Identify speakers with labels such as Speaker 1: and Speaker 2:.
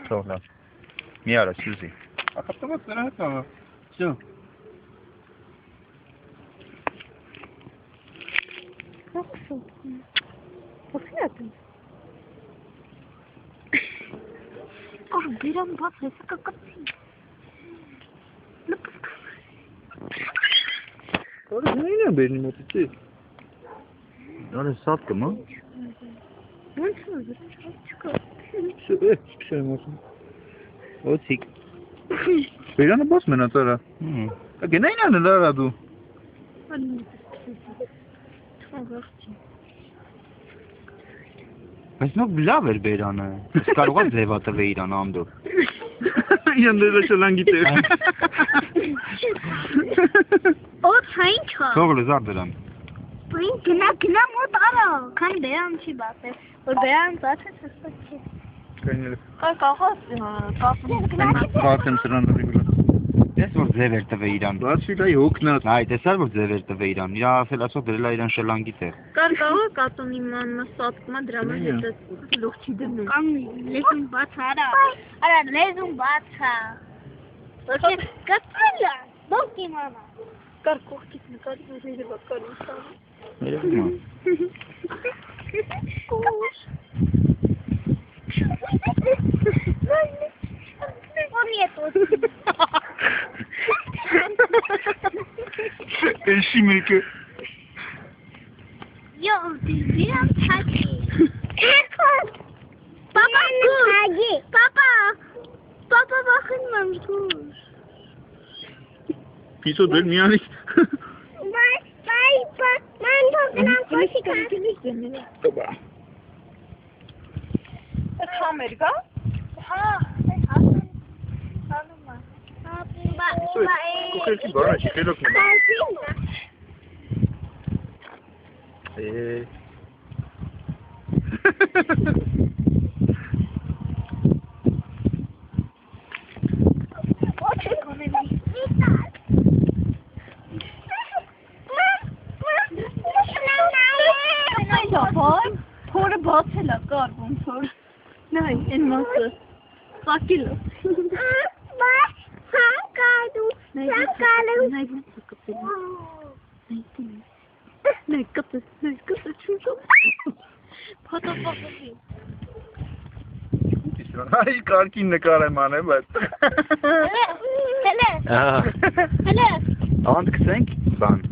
Speaker 1: Թողնա։ Մի արա Սյուզի։
Speaker 2: Ախտավա դրա հետ ա։ Всё։
Speaker 3: Բերան բաց հեսա կկպցի։
Speaker 2: Որը նույնն է բերնի մոտիցի։
Speaker 1: Նորը սատ կմա։
Speaker 3: Ոնց է, չկա։
Speaker 2: Չէ, մոսում։
Speaker 1: Ոցիկ։
Speaker 2: Բերանը բաց մնաց արա։ Գնային անել արա դու։
Speaker 1: Բայց նո լավ էր բերանը։ Կարող է ձևա տվել իրան անդո։
Speaker 2: Յանդերը շլան գիտեր։
Speaker 3: Օդ հա։
Speaker 1: Թողը զար դրան։
Speaker 3: Բին գնա մոտ արա, քան բերան չի բացել, որ բերան բացեց հստակ չի։
Speaker 2: Կանյել։
Speaker 3: Կախոս,
Speaker 2: Կացեմ սրանների վրա։
Speaker 1: Տես որ ձև էր տվել իրան։
Speaker 2: Բացի դա հոգնած։
Speaker 1: Այ տեսար որ ձև էր տվել իրան։ Իր աֆելացով դրել իրան շլանգի տեղ։
Speaker 3: Կարգավը կատոնի մաննա սատկմա դրամա հետը լուղ չի դնում։ Կամ լեզուն բաց արա, լեզուն բացա։ Ոչի կացելա, բոք իմանա։ Կար կողքից նկարի վեզերը բակար ուսան։
Speaker 1: Երևում
Speaker 3: Ոնի է տոտ։
Speaker 2: Էշի մեկը։
Speaker 3: Yo, դիրան թագի։ Պապա թագի։ Պապա բախին ման գուր։
Speaker 2: Պիսո դեր միանի։
Speaker 3: Ման թողնան կոշի կան։
Speaker 2: Տոբա։
Speaker 3: Համեր գա։ Հա,
Speaker 2: Կուքելքի բարան չի խելոք մնա։
Speaker 3: Փորը բացել է կար ոնց որ նայ այն մասը սակիլ է Նայ կպես չուշո Փաթապախի
Speaker 2: Այ կարկին նկար եմ անել, բայց
Speaker 3: Հելե
Speaker 1: Անդ կսենք բան